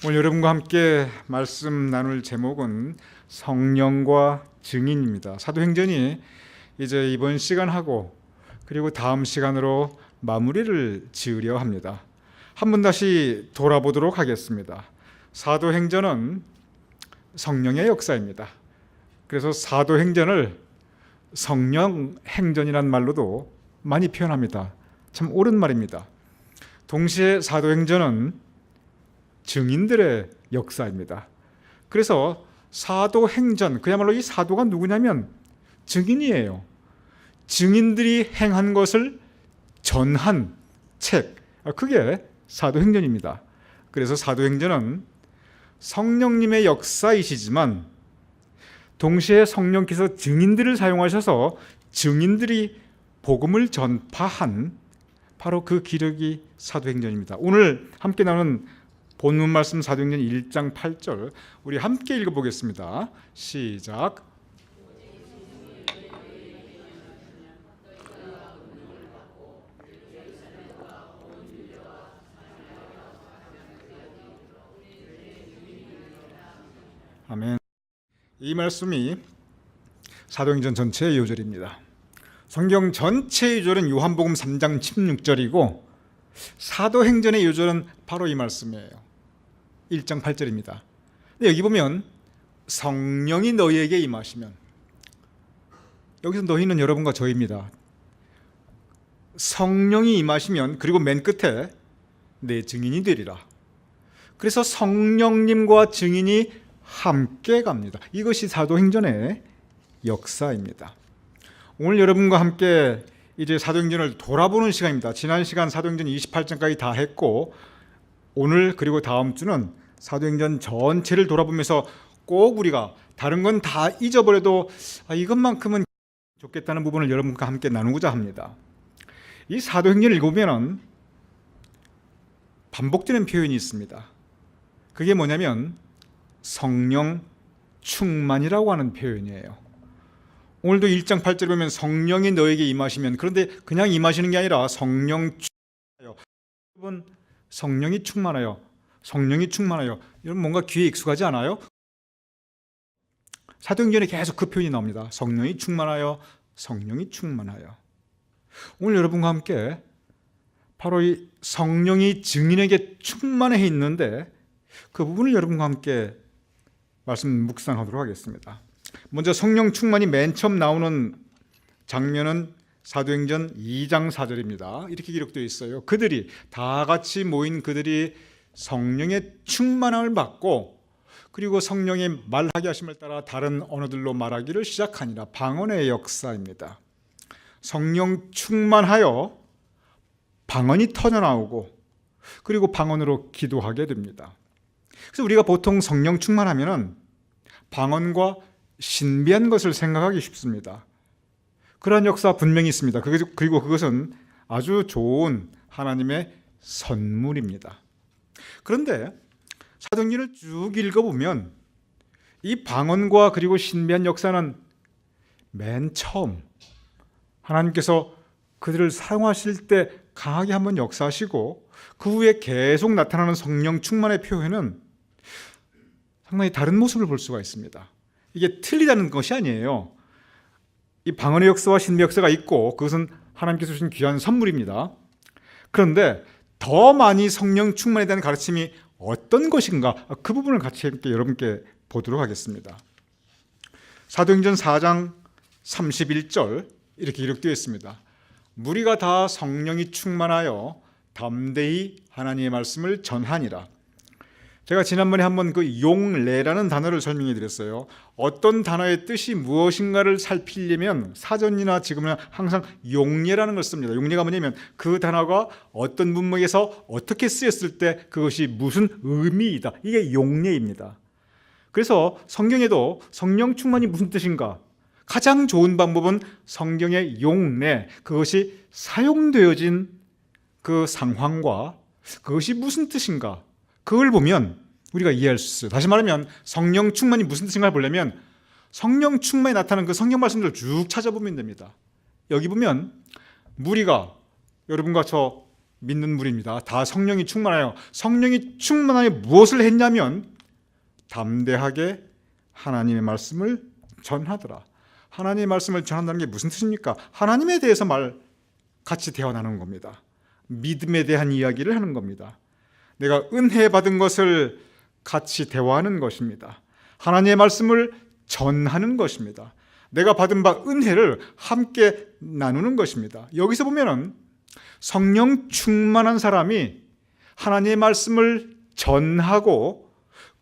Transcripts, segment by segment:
오늘 여러분과 함께 말씀 나눌 제목은 성령과 증인입니다. 사도행전이 이제 이번 시간하고 그리고 다음 시간으로 마무리를 지으려 합니다. 한번 다시 돌아보도록 하겠습니다. 사도행전은 성령의 역사입니다. 그래서 사도행전을 성령행전이란 말로도 많이 표현합니다. 참 옳은 말입니다. 동시에 사도행전은 증인들의 역사입니다. 그래서 사도행전, 그야말로 이 사도가 누구냐면 증인이에요. 증인들이 행한 것을 전한 책, 그게 사도행전입니다. 그래서 사도행전은 성령님의 역사이시지만 동시에 성령께서 증인들을 사용하셔서 증인들이 복음을 전파한 바로 그 기록이 사도행전입니다. 오늘 함께 나눈 본문 말씀 사도행전 1장 8절 우리 함께 읽어보겠습니다. 시작. 아멘. 이 말씀이 사도행전 전체의 요절입니다. 성경 전체의 요절은 요한복음 3장 16절이고 사도행전의 요절은 바로 이 말씀이에요. 1장 8절입니다. 여기 보면 성령이 너희에게 임하시면, 여기서 너희는 여러분과 저희입니다. 성령이 임하시면, 그리고 맨 끝에 내 증인이 되리라. 그래서 성령님과 증인이 함께 갑니다. 이것이 사도행전의 역사입니다. 오늘 여러분과 함께 이제 사도행전을 돌아보는 시간입니다. 지난 시간 사도행전 28장까지 다 했고 오늘 그리고 다음 주는 사도행전 전체를 돌아보면서 꼭 우리가 다른 건 다 잊어버려도 이것만큼은 좋겠다는 부분을 여러분과 함께 나누고자 합니다. 이 사도행전을 읽으면 반복되는 표현이 있습니다. 그게 뭐냐면 성령 충만이라고 하는 표현이에요. 오늘도 1장 8절에 보면 성령이 너에게 임하시면, 그런데 그냥 임하시는 게 아니라 성령 충만하여. 여러분, 성령이 충만하여, 성령이 충만하여. 여러분 뭔가 귀에 익숙하지 않아요? 사도행전에 계속 그 표현이 나옵니다. 성령이 충만하여, 성령이 충만하여. 오늘 여러분과 함께 바로 이 성령이 증인에게 충만해 있는데 그 부분을 여러분과 함께 말씀 묵상하도록 하겠습니다. 먼저 성령 충만이 맨 처음 나오는 장면은 사도행전 2장 4절입니다. 이렇게 기록되어 있어요. 그들이 다 같이 모인 그들이 성령의 충만함을 받고 그리고 성령의 말하게 하심을 따라 다른 언어들로 말하기를 시작하니라. 방언의 역사입니다. 성령 충만하여 방언이 터져나오고 그리고 방언으로 기도하게 됩니다. 그래서 우리가 보통 성령 충만하면은 방언과 신비한 것을 생각하기 쉽습니다. 그러한 역사 분명히 있습니다. 그리고 그것은 아주 좋은 하나님의 선물입니다. 그런데 사도행전을 쭉 읽어보면 이 방언과 그리고 신비한 역사는 맨 처음 하나님께서 그들을 사용하실 때 강하게 한번 역사하시고 그 후에 계속 나타나는 성령 충만의 표현은 상당히 다른 모습을 볼 수가 있습니다. 이게 틀리다는 것이 아니에요. 이 방언의 역사와 신비 역사가 있고 그것은 하나님께서 주신 귀한 선물입니다. 그런데 더 많이 성령 충만에 대한 가르침이 어떤 것인가, 그 부분을 같이 함께 여러분께 보도록 하겠습니다. 사도행전 4장 31절 이렇게 기록되어 있습니다. 무리가 다 성령이 충만하여 담대히 하나님의 말씀을 전하니라. 제가 지난번에 한번 그 용례라는 단어를 설명해 드렸어요. 어떤 단어의 뜻이 무엇인가를 살피려면 사전이나 지금은 항상 용례라는 걸 씁니다. 용례가 뭐냐면 그 단어가 어떤 문맥에서 어떻게 쓰였을 때 그것이 무슨 의미이다. 이게 용례입니다. 그래서 성경에도 성령 충만이 무슨 뜻인가? 가장 좋은 방법은 성경의 용례, 그것이 사용되어진 그 상황과 그것이 무슨 뜻인가? 그걸 보면 우리가 이해할 수 있어요. 다시 말하면 성령 충만이 무슨 뜻인가 보려면 성령 충만이 나타나는 그 성경 말씀들을 쭉 찾아보면 됩니다. 여기 보면 무리가 여러분과 저 믿는 무리입니다. 다 성령이 충만하여, 성령이 충만하여 무엇을 했냐면 담대하게 하나님의 말씀을 전하더라. 하나님의 말씀을 전한다는 게 무슨 뜻입니까? 하나님에 대해서 같이 대화 나누는 겁니다. 믿음에 대한 이야기를 하는 겁니다. 내가 은혜 받은 것을 같이 대화하는 것입니다. 하나님의 말씀을 전하는 것입니다. 내가 받은 바 은혜를 함께 나누는 것입니다. 여기서 보면은 성령 충만한 사람이 하나님의 말씀을 전하고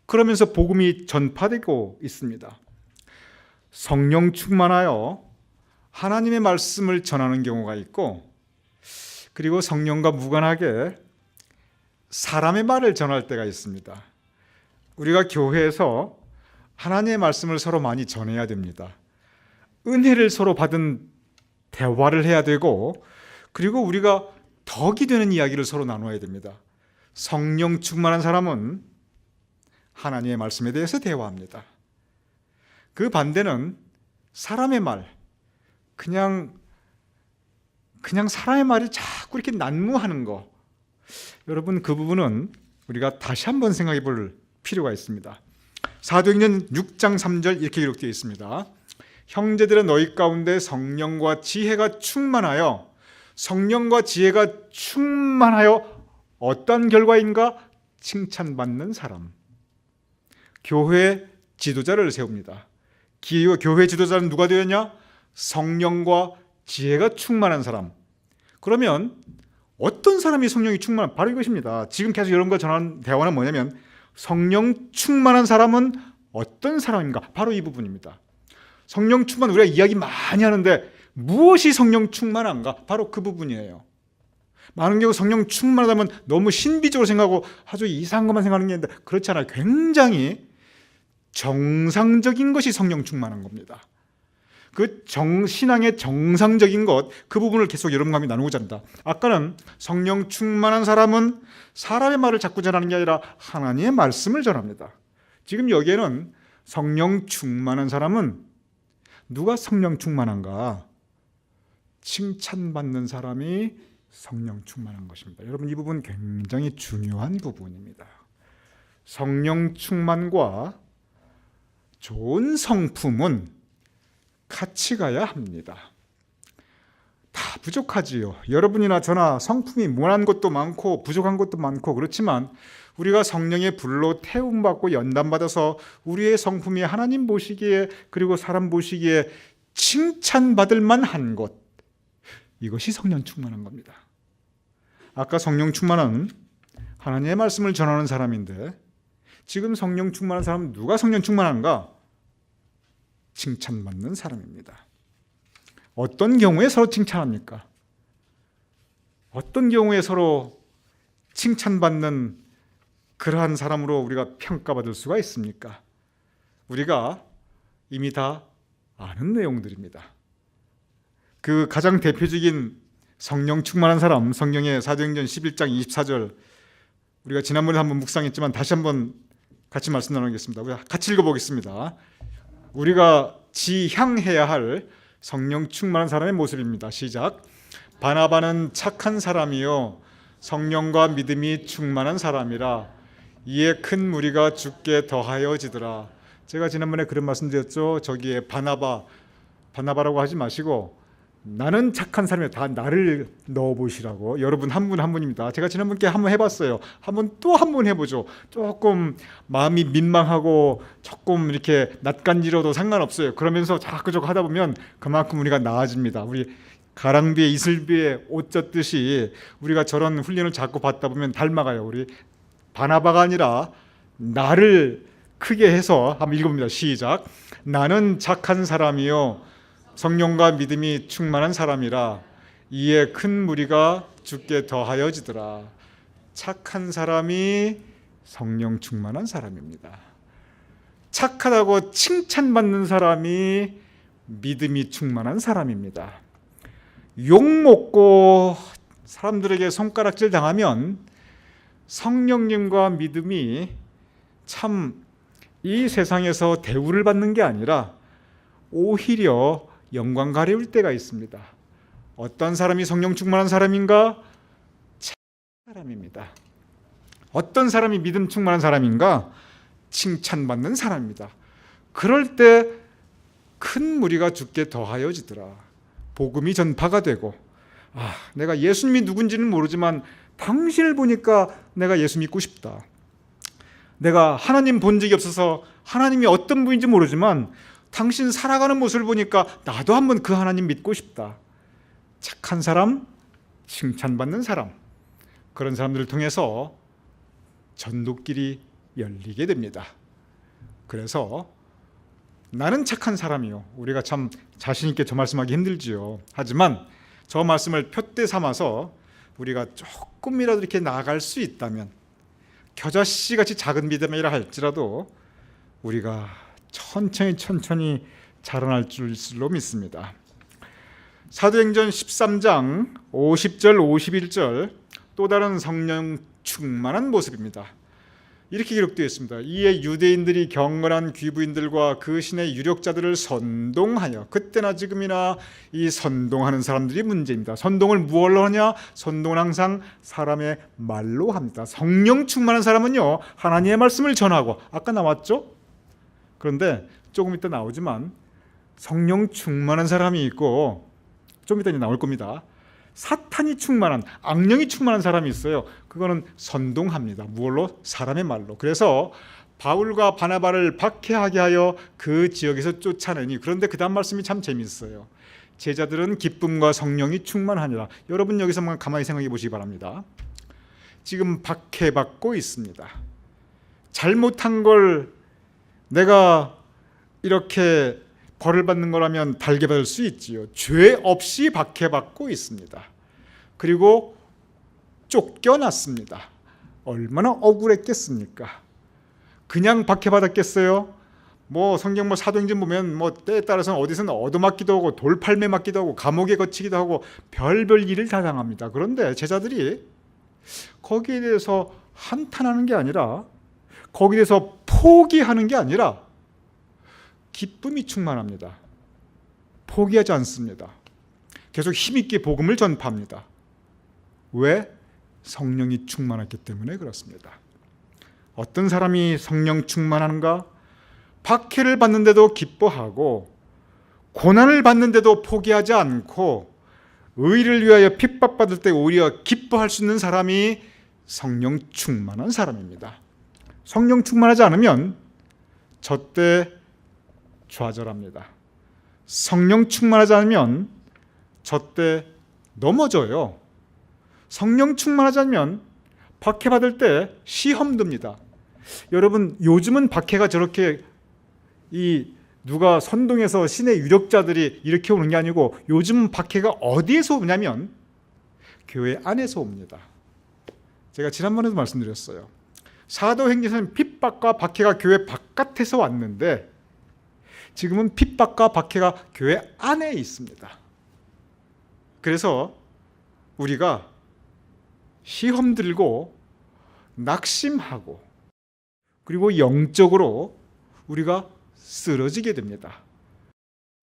그러면서 복음이 전파되고 있습니다. 성령 충만하여 하나님의 말씀을 전하는 경우가 있고, 그리고 성령과 무관하게 사람의 말을 전할 때가 있습니다. 우리가 교회에서 하나님의 말씀을 서로 많이 전해야 됩니다. 은혜를 서로 받은 대화를 해야 되고, 그리고 우리가 덕이 되는 이야기를 서로 나눠야 됩니다. 성령 충만한 사람은 하나님의 말씀에 대해서 대화합니다. 그 반대는 사람의 말, 그냥 사람의 말이 자꾸 이렇게 난무하는 거. 여러분, 그 부분은 우리가 다시 한번 생각해 볼 필요가 있습니다. 사도행전 6장 3절 이렇게 기록되어 있습니다. 형제들은 너희 가운데 성령과 지혜가 충만하여, 성령과 지혜가 충만하여 어떤 결과인가? 칭찬받는 사람. 교회 지도자를 세웁니다. 교회 지도자는 누가 되었냐? 성령과 지혜가 충만한 사람. 그러면 어떤 사람이 성령이 충만한? 바로 이것입니다. 지금 계속 여러분과 전하는 대화는 뭐냐면 성령 충만한 사람은 어떤 사람인가? 바로 이 부분입니다. 성령 충만, 우리가 이야기 많이 하는데 무엇이 성령 충만한가? 바로 그 부분이에요. 많은 경우 성령 충만하다면 너무 신비적으로 생각하고 아주 이상한 것만 생각하는 게 있는데 그렇지 않아요. 굉장히 정상적인 것이 성령 충만한 겁니다. 그 신앙의 정상적인 것, 그 부분을 계속 여러분과 함께 나누고자 합니다. 아까는 성령 충만한 사람은 사람의 말을 자꾸 전하는 게 아니라 하나님의 말씀을 전합니다. 지금 여기에는 성령 충만한 사람은 누가 성령 충만한가? 칭찬받는 사람이 성령 충만한 것입니다. 여러분, 이 부분 굉장히 중요한 부분입니다. 성령 충만과 좋은 성품은 같이 가야 합니다. 다 부족하지요. 여러분이나 저나 성품이 모난 것도 많고 부족한 것도 많고, 그렇지만 우리가 성령의 불로 태움받고 연단받아서 우리의 성품이 하나님 보시기에, 그리고 사람 보시기에 칭찬받을 만한 것, 이것이 성령 충만한 겁니다. 아까 성령 충만은 하나님의 말씀을 전하는 사람인데, 지금 성령 충만한 사람은 누가 성령 충만한가? 칭찬받는 사람입니다. 어떤 경우에 서로 칭찬합니까? 어떤 경우에 서로 칭찬받는 그러한 사람으로 우리가 평가받을 수가 있습니까? 우리가 이미 다 아는 내용들입니다. 그 가장 대표적인 성령 충만한 사람, 성경의 사도행전 11장 24절, 우리가 지난번에 한번 묵상했지만 다시 한번 같이 말씀 나누겠습니다. 우리가 같이 읽어보겠습니다. 우리가 지향해야 할 성령 충만한 사람의 모습입니다. 시작. 바나바는 착한 사람이요 성령과 믿음이 충만한 사람이라 이에 큰 무리가 주께 더하여지더라. 제가 지난번에 그런 말씀드렸죠. 저기에 바나바라고 하지 마시고 나는 착한 사람이야. 다 나를 넣어보시라고. 여러분 한 분 한 분입니다. 제가 지난번께 한번 해봤어요. 또 한 번 해보죠. 조금 마음이 민망하고 조금 이렇게 낯간지러도 상관없어요. 그러면서 자꾸 저거 하다 보면 그만큼 우리가 나아집니다. 우리 가랑비에 이슬비에 옷 젖듯이 우리가 저런 훈련을 자꾸 받다 보면 닮아가요. 우리 바나바가 아니라 나를 크게 해서 한번 읽어봅니다. 시작. 나는 착한 사람이요 성령과 믿음이 충만한 사람이라 이에 큰 무리가 주께 더하여지더라. 착한 사람이 성령 충만한 사람입니다. 착하다고 칭찬받는 사람이 믿음이 충만한 사람입니다. 욕먹고 사람들에게 손가락질 당하면 성령님과 믿음이 참 이 세상에서 대우를 받는 게 아니라 오히려 영광 가려울 때가 있습니다. 어떤 사람이 성령 충만한 사람인가? 사람입니다. 어떤 사람이 믿음 충만한 사람인가? 칭찬받는 사람입니다. 그럴 때 큰 무리가 주께 더하여지더라. 복음이 전파가 되고, 내가 예수님이 누군지는 모르지만 당신을 보니까 내가 예수 믿고 싶다. 내가 하나님 본 적이 없어서 하나님이 어떤 분인지 모르지만 당신 살아가는 모습을 보니까 나도 한번 그 하나님 믿고 싶다. 착한 사람, 칭찬받는 사람, 그런 사람들을 통해서 전도길이 열리게 됩니다. 그래서 나는 착한 사람이요. 우리가 참 자신 있게 저 말씀하기 힘들지요. 하지만 저 말씀을 표대 삼아서 우리가 조금이라도 이렇게 나아갈 수 있다면, 겨자씨같이 작은 믿음이라 할지라도 우리가 천천히 자라날 줄로 믿습니다. 사도행전 13장 50절 51절, 또 다른 성령 충만한 모습입니다. 이렇게 기록되어 있습니다. 이에 유대인들이 경건한 귀부인들과 그 신의 유력자들을 선동하여, 그때나 지금이나 이 선동하는 사람들이 문제입니다. 선동을 무엇로 하냐? 선동은 항상 사람의 말로 합니다. 성령 충만한 사람은요, 하나님의 말씀을 전하고, 아까 나왔죠? 그런데 조금 이따 나오지만 성령 충만한 사람이 있고, 좀 이따 나올 겁니다. 사탄이 충만한, 악령이 충만한 사람이 있어요. 그거는 선동합니다. 무엇로? 사람의 말로. 그래서 바울과 바나바를 박해하게 하여 그 지역에서 쫓아내니, 그런데 그 다음 말씀이 참 재미있어요. 제자들은 기쁨과 성령이 충만하니라. 여러분 여기서만 가만히 생각해 보시기 바랍니다. 지금 박해받고 있습니다. 잘못한 걸 내가 이렇게 벌을 받는 거라면 달게 받을 수 있지요. 죄 없이 박해받고 있습니다. 그리고 쫓겨났습니다. 얼마나 억울했겠습니까? 그냥 박해받았겠어요? 성경 사도행전 보면 때에 따라서는 어디서는 얻어맞기도 하고 돌팔매 맞기도 하고 감옥에 갇히기도 하고 별별 일을 다 당합니다. 그런데 제자들이 거기에 대해서 한탄하는 게 아니라, 거기에 대해서 포기하는 게 아니라 기쁨이 충만합니다. 포기하지 않습니다. 계속 힘있게 복음을 전파합니다. 왜? 성령이 충만했기 때문에 그렇습니다. 어떤 사람이 성령 충만한가? 박해를 받는데도 기뻐하고, 고난을 받는데도 포기하지 않고, 의를 위하여 핍박받을 때 오히려 기뻐할 수 있는 사람이 성령 충만한 사람입니다. 성령 충만하지 않으면 저때 좌절합니다. 성령 충만하지 않으면 저때 넘어져요. 성령 충만하지 않으면 박해받을 때 시험 듭니다. 여러분, 요즘은 박해가 저렇게 누가 선동해서 신의 유력자들이 이렇게 오는 게 아니고, 요즘 박해가 어디에서 오냐면 교회 안에서 옵니다. 제가 지난번에도 말씀드렸어요. 사도행전에서는 핍박과 박해가 교회 바깥에서 왔는데, 지금은 핍박과 박해가 교회 안에 있습니다. 그래서 우리가 시험 들고 낙심하고, 그리고 영적으로 우리가 쓰러지게 됩니다.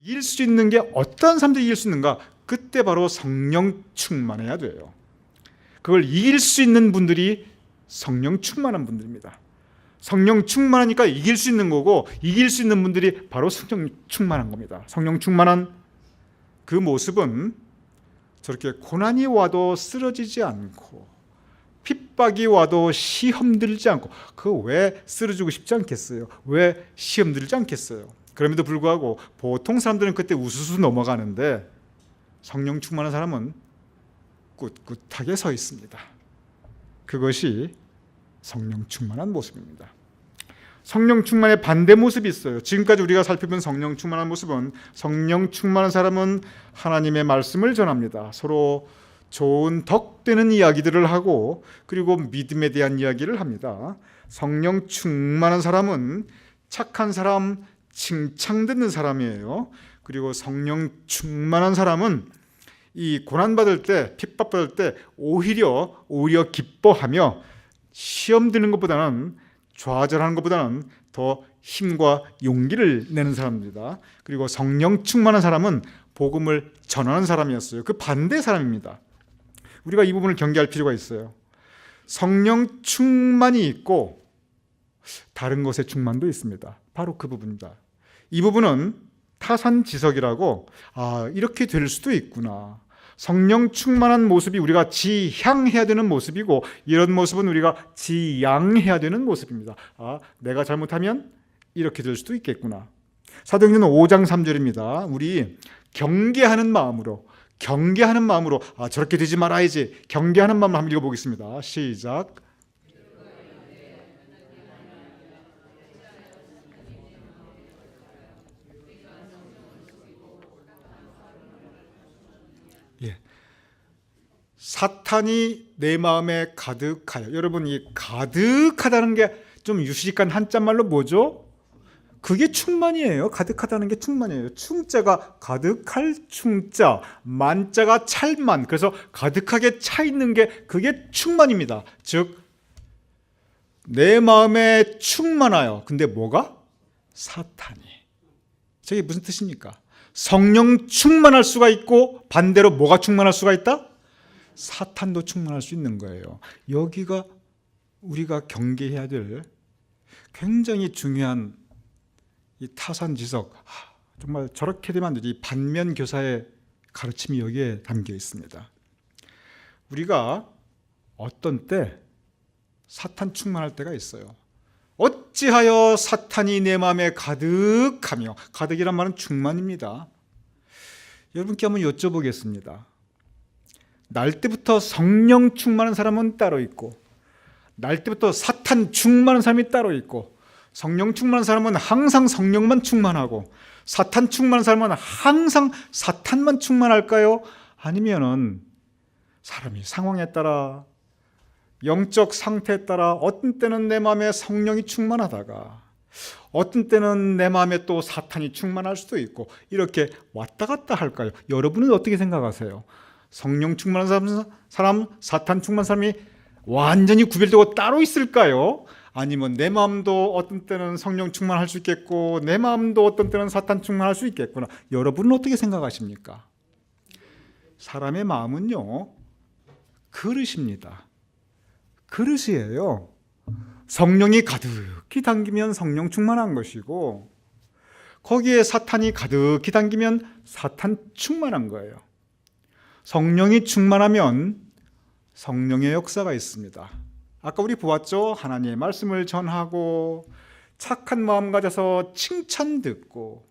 이길 수 있는 게 어떤 사람들이 이길 수 있는가? 그때 바로 성령 충만해야 돼요. 그걸 이길 수 있는 분들이 성령 충만한 분들입니다. 성령 충만하니까 이길 수 있는 거고, 이길 수 있는 분들이 바로 성령 충만한 겁니다. 성령 충만한 그 모습은 저렇게 고난이 와도 쓰러지지 않고, 핍박이 와도 시험 들지 않고, 그거 왜 쓰러지고 싶지 않겠어요? 왜 시험 들지 않겠어요? 그럼에도 불구하고 보통 사람들은 그때 우수수 넘어가는데, 성령 충만한 사람은 꿋꿋하게 서 있습니다. 그것이 성령 충만한 모습입니다. 성령 충만의 반대 모습이 있어요. 지금까지 우리가 살펴본 성령 충만한 모습은, 성령 충만한 사람은 하나님의 말씀을 전합니다. 서로 좋은 덕되는 이야기들을 하고, 그리고 믿음에 대한 이야기를 합니다. 성령 충만한 사람은 착한 사람, 칭찬 듣는 사람이에요. 그리고 성령 충만한 사람은 이 고난받을 때, 핍박받을 때 오히려 기뻐하며, 시험 드는 것보다는, 좌절하는 것보다는 더 힘과 용기를 내는 사람입니다. 그리고 성령 충만한 사람은 복음을 전하는 사람이었어요. 그 반대 사람입니다. 우리가 이 부분을 경계할 필요가 있어요. 성령 충만이 있고 다른 것의 충만도 있습니다. 바로 그 부분입니다. 이 부분은 타산지석이라고 이렇게 될 수도 있구나. 성령 충만한 모습이 우리가 지향해야 되는 모습이고 이런 모습은 우리가 지양해야 되는 모습입니다. 내가 잘못하면 이렇게 될 수도 있겠구나. 사도행전 5장 3절입니다. 우리 경계하는 마음으로 저렇게 되지 말아야지 경계하는 마음으로 한번 읽어보겠습니다. 시작. 사탄이 내 마음에 가득하여. 여러분, 이 가득하다는 게 좀 유식한 한자말로 뭐죠? 그게 충만이에요. 가득하다는 게 충만이에요. 충자가 가득할 충자, 만자가 찰만. 그래서 가득하게 차 있는 게 그게 충만입니다. 즉 내 마음에 충만하여. 근데 뭐가? 사탄이. 저게 무슨 뜻입니까? 성령 충만할 수가 있고 반대로 뭐가 충만할 수가 있다? 사탄도 충만할 수 있는 거예요. 여기가 우리가 경계해야 될 굉장히 중요한 이 타산지석. 정말 저렇게 되면 안 되지. 이 반면교사의 가르침이 여기에 담겨 있습니다. 우리가 어떤 때 사탄 충만할 때가 있어요. 어찌하여 사탄이 내 마음에 가득하며. 가득이란 말은 충만입니다. 여러분께 한번 여쭤보겠습니다. 날 때부터 성령 충만한 사람은 따로 있고 날 때부터 사탄 충만한 사람이 따로 있고 성령 충만한 사람은 항상 성령만 충만하고 사탄 충만한 사람은 항상 사탄만 충만할까요? 아니면은 사람이 상황에 따라 영적 상태에 따라 어떤 때는 내 마음에 성령이 충만하다가 어떤 때는 내 마음에 또 사탄이 충만할 수도 있고 이렇게 왔다 갔다 할까요? 여러분은 어떻게 생각하세요? 성령 충만한 사람, 사탄 충만한 사람이 완전히 구별되고 따로 있을까요? 아니면 내 마음도 어떤 때는 성령 충만할 수 있겠고 내 마음도 어떤 때는 사탄 충만할 수 있겠구나. 여러분은 어떻게 생각하십니까? 사람의 마음은요, 그릇입니다. 그릇이에요. 성령이 가득히 담기면 성령 충만한 것이고 거기에 사탄이 가득히 담기면 사탄 충만한 거예요. 성령이 충만하면 성령의 역사가 있습니다. 아까 우리 보았죠? 하나님의 말씀을 전하고 착한 마음 가져서 칭찬 듣고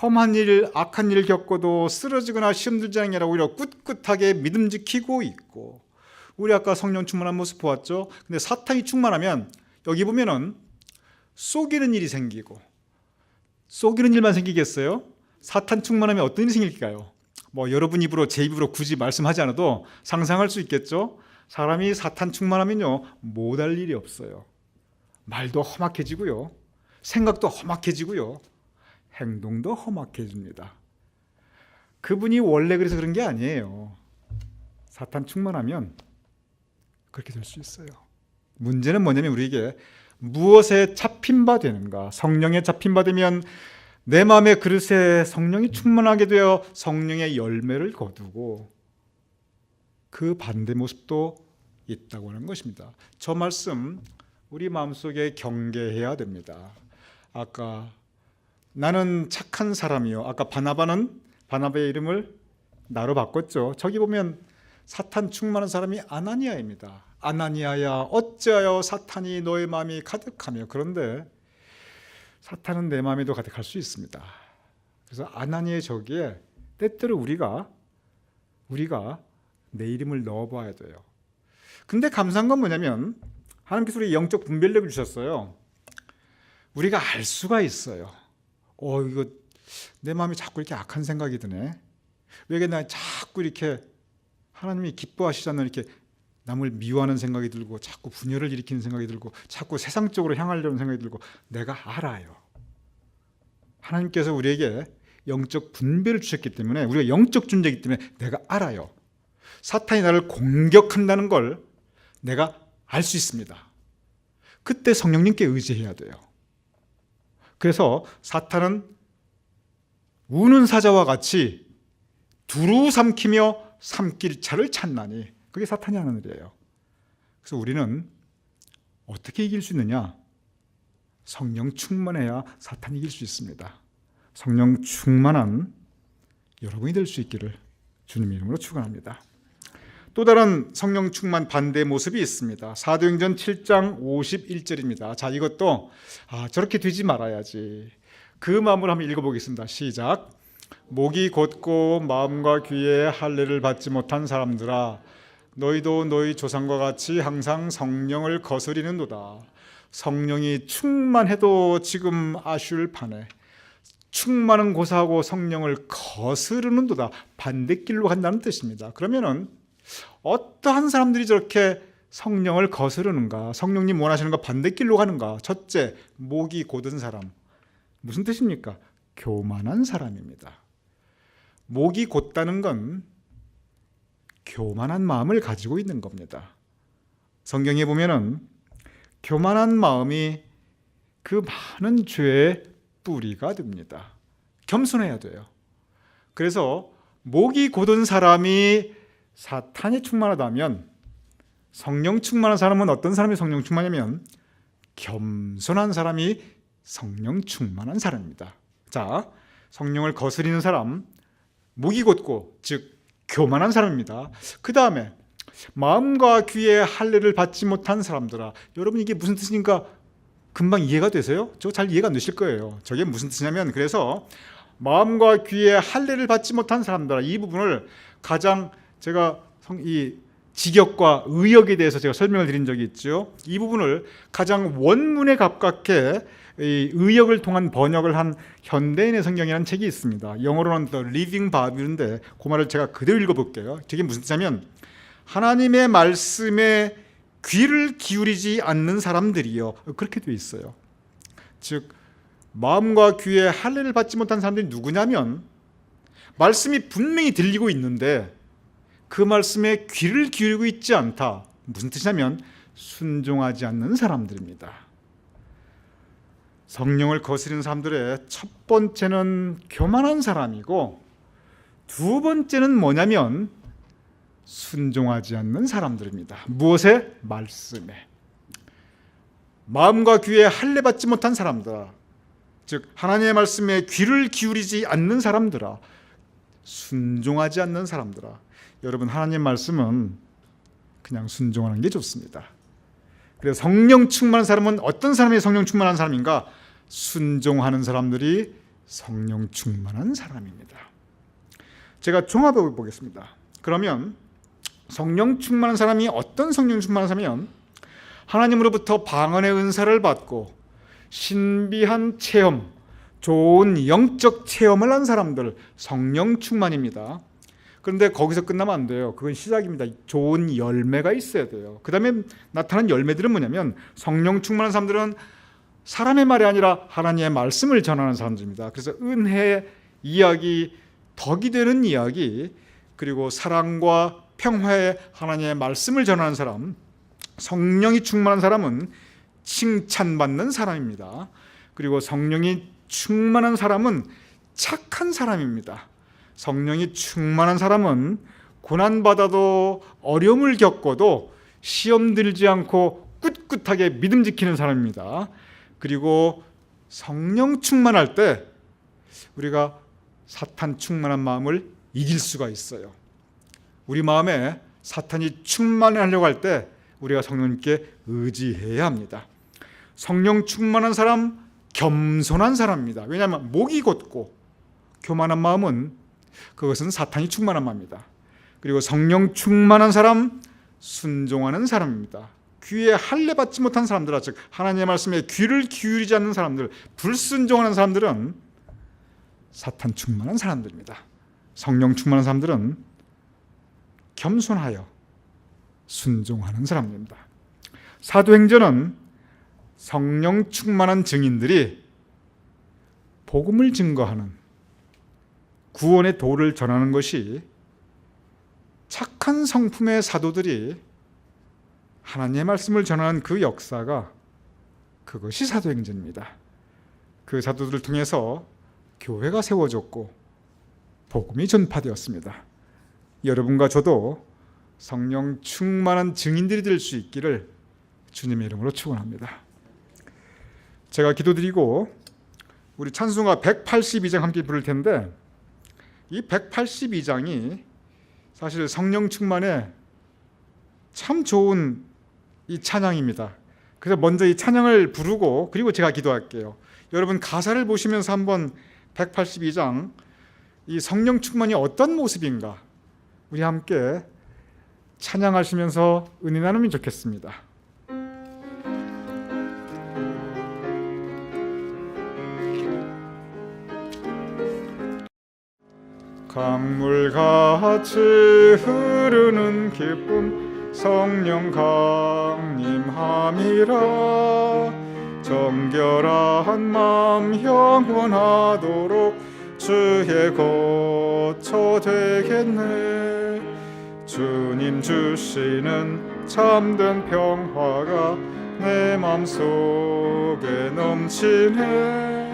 험한 일, 악한 일 겪어도 쓰러지거나 시험 들지 않는 게 아니라 오히려 꿋꿋하게 믿음 지키고 있고 우리 아까 성령 충만한 모습 보았죠? 근데 사탄이 충만하면 여기 보면은 속이는 일이 생기고 속이는 일만 생기겠어요? 사탄 충만하면 어떤 일이 생길까요? 여러분 입으로 제 입으로 굳이 말씀하지 않아도 상상할 수 있겠죠? 사람이 사탄 충만하면요 못할 일이 없어요. 말도 험악해지고요 생각도 험악해지고요 행동도 험악해집니다. 그분이 원래 그래서 그런 게 아니에요. 사탄 충만하면 그렇게 될 수 있어요. 문제는 뭐냐면 우리에게 무엇에 잡힌 바 되는가. 성령에 잡힌 바 되면 내 마음의 그릇에 성령이 충만하게 되어 성령의 열매를 거두고 그 반대 모습도 있다고 하는 것입니다. 저 말씀 우리 마음속에 경계해야 됩니다. 아까 나는 착한 사람이요. 아까 바나바의 이름을 나로 바꿨죠. 저기 보면 사탄 충만한 사람이 아나니아입니다. 아나니아야 어찌하여 사탄이 너의 마음이 가득하며. 그런데 사탄은 내 마음에도 가득할 수 있습니다. 그래서 아나니아의 저기에 때때로 우리가 내 이름을 넣어봐야 돼요. 근데 감사한 건 뭐냐면 하나님께서 우리 영적 분별력을 주셨어요. 우리가 알 수가 있어요. 이거 내 마음에 자꾸 이렇게 악한 생각이 드네. 왜 나 자꾸 이렇게 하나님이 기뻐하시지 않는 이렇게 남을 미워하는 생각이 들고 자꾸 분열을 일으키는 생각이 들고 자꾸 세상적으로 향하려는 생각이 들고 내가 알아요. 하나님께서 우리에게 영적 분별을 주셨기 때문에 우리가 영적 존재이기 때문에 내가 알아요. 사탄이 나를 공격한다는 걸 내가 알 수 있습니다. 그때 성령님께 의지해야 돼요. 그래서 사탄은 우는 사자와 같이 두루 삼키며 삼킬 차를 찾나니 그게 사탄이 하는 일이에요. 그래서 우리는 어떻게 이길 수 있느냐? 성령 충만해야 사탄 이길 수 있습니다. 성령 충만한 여러분이 될 수 있기를 주님 이름으로 축원합니다. 또 다른 성령 충만 반대의 모습이 있습니다. 사도행전 7장 51절입니다. 자, 이것도 저렇게 되지 말아야지. 그 마음으로 한번 읽어보겠습니다. 시작. 목이 곧고 마음과 귀에 할례를 받지 못한 사람들아, 너희도 너희 조상과 같이 항상 성령을 거스리는도다. 성령이 충만해도 지금 아슐판에 충만은 고사하고 성령을 거스르는도다. 반대길로 간다는 뜻입니다. 그러면은 어떠한 사람들이 저렇게 성령을 거스르는가? 성령님 원하시는 거 반대길로 가는가? 첫째, 목이 곧은 사람. 무슨 뜻입니까? 교만한 사람입니다. 목이 곧다는 건 교만한 마음을 가지고 있는 겁니다. 성경에 보면은 교만한 마음이 그 많은 죄의 뿌리가 됩니다. 겸손해야 돼요. 그래서 목이 곧은 사람이 사탄이 충만하다면, 성령 충만한 사람은 어떤 사람이 성령 충만하냐면 겸손한 사람이 성령 충만한 사람입니다. 자, 성령을 거스리는 사람, 목이 곧고 즉 교만한 사람입니다. 그 다음에 마음과 귀에 할례를 받지 못한 사람들아. 여러분, 이게 무슨 뜻인가 금방 이해가 되세요? 저 잘 이해가 안 되실 거예요. 저게 무슨 뜻이냐면, 그래서 마음과 귀에 할례를 받지 못한 사람들아, 이 부분을 가장 제가 이 직역과 의역에 대해서 제가 설명을 드린 적이 있죠. 이 부분을 가장 원문에 가깝게 이 의역을 통한 번역을 한 현대인의 성경이라는 책이 있습니다. 영어로는 The Living Bible인데 그 말을 제가 그대로 읽어볼게요. 저게 무슨 뜻이냐면, 하나님의 말씀에 귀를 기울이지 않는 사람들이요, 그렇게 되어 있어요. 즉 마음과 귀에 할례를 받지 못한 사람들이 누구냐면, 말씀이 분명히 들리고 있는데 그 말씀에 귀를 기울이고 있지 않다. 무슨 뜻이냐면 순종하지 않는 사람들입니다. 성령을 거스르는 사람들의 첫 번째는 교만한 사람이고, 두 번째는 뭐냐면 순종하지 않는 사람들입니다. 무엇에? 말씀에. 마음과 귀에 할례 받지 못한 사람들아, 즉 하나님의 말씀에 귀를 기울이지 않는 사람들아, 순종하지 않는 사람들아. 여러분, 하나님의 말씀은 그냥 순종하는 게 좋습니다. 그래서 성령 충만한 사람은 어떤 사람이 성령 충만한 사람인가? 순종하는 사람들이 성령 충만한 사람입니다. 제가 종합해 보겠습니다. 그러면 성령 충만한 사람이 어떤 성령 충만한 사람이면, 하나님으로부터 방언의 은사를 받고 신비한 체험, 좋은 영적 체험을 한 사람들, 성령 충만입니다. 그런데 거기서 끝나면 안 돼요. 그건 시작입니다. 좋은 열매가 있어야 돼요. 그 다음에 나타난 열매들은 뭐냐면, 성령 충만한 사람들은 사람의 말이 아니라 하나님의 말씀을 전하는 사람들입니다. 그래서 은혜의 이야기, 덕이 되는 이야기, 그리고 사랑과 평화의 하나님의 말씀을 전하는 사람, 성령이 충만한 사람은 칭찬받는 사람입니다. 그리고 성령이 충만한 사람은 착한 사람입니다. 성령이 충만한 사람은 고난받아도 어려움을 겪어도 시험 들지 않고 꿋꿋하게 믿음 지키는 사람입니다. 그리고 성령 충만할 때 우리가 사탄 충만한 마음을 이길 수가 있어요. 우리 마음에 사탄이 충만하려고 할 때 우리가 성령님께 의지해야 합니다. 성령 충만한 사람, 겸손한 사람입니다. 왜냐하면 목이 곧고 교만한 마음은 그것은 사탄이 충만한 마음입니다. 그리고 성령 충만한 사람, 순종하는 사람입니다. 귀에 할례 받지 못한 사람들, 즉 하나님의 말씀에 귀를 기울이지 않는 사람들, 불순종하는 사람들은 사탄 충만한 사람들입니다. 성령 충만한 사람들은 겸손하여 순종하는 사람입니다. 사도행전은 성령 충만한 증인들이 복음을 증거하는, 구원의 도를 전하는 것이, 착한 성품의 사도들이 하나님의 말씀을 전하는 그 역사가, 그것이 사도행전입니다. 그 사도들을 통해서 교회가 세워졌고 복음이 전파되었습니다. 여러분과 저도 성령 충만한 증인들이 될 수 있기를 주님의 이름으로 축원합니다. 제가 기도드리고 우리 찬송가 182장 함께 부를 텐데, 이 182장이 사실 성령 충만에 참 좋은 이 찬양입니다. 그래서 먼저 이 찬양을 부르고 그리고 제가 기도할게요. 여러분 가사를 보시면서 한번 182장 이 성령 충만이 어떤 모습인가 우리 함께 찬양하시면서 은혜 나누면 좋겠습니다. 강물같이 흐르는 기쁨 성령 강림함이라. 정결한 마음 영원하도록 주의 거처 되겠네. 주님 주시는 참된 평화가 내 맘속에 넘치네.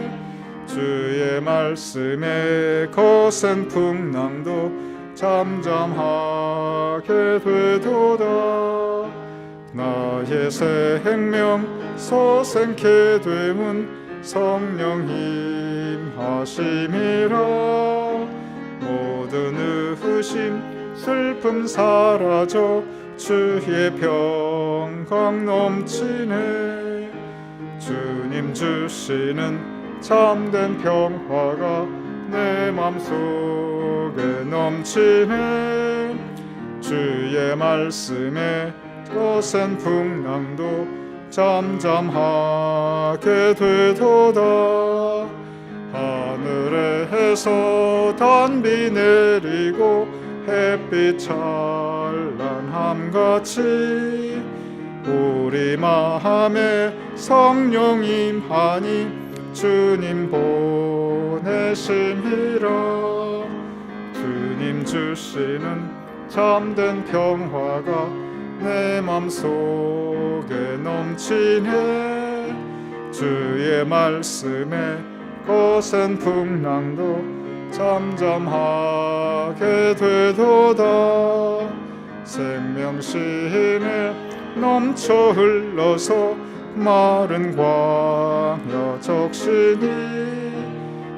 주의 말씀에 거센 풍랑도 잠잠하게 되도다. 나의 생명 소생케 됨은 성령 임하심이라. 모든 의심 슬픔 사라져 주의 평강 넘치네. 주님 주시는 참된 평화가 내 맘속에 넘치네. 주의 말씀에 거센 풍랑도 잠잠하게 되도다. 하늘에서 단비 내리고 햇빛 찬란함같이 우리 마음에 성령 임하니 주님 보내심이라. 주님 주시는 참된 평화가 내 맘속에 넘치네. 주의 말씀에 거센 풍랑도 잠잠하게 되도다. 생명심에 넘쳐 흘러서 마른 광야 적시니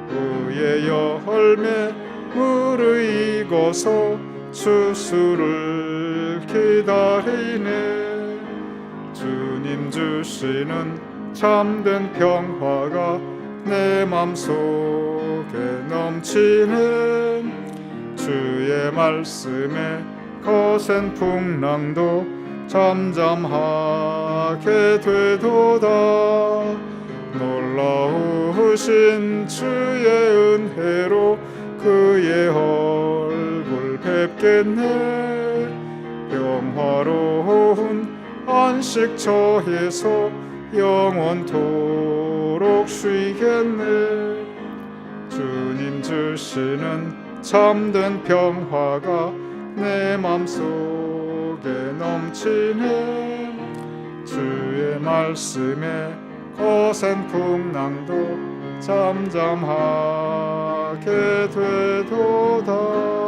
의의 열매 무르익어서 추수를 기다리네. 주님 주시는 참된 평화가 내 맘속에 넘치네. 주의 말씀에 거센 풍랑도 잠잠하게 되도다. 놀라우신 주의 은혜로 그의 얼굴 뵙겠네. 평화로운 안식처에서 영원토록 쉬겠네. 주님 주시는 참된 평화가 내 맘속에 넘치네. 주의 말씀에 거센 풍랑도 잠잠하게 되도다.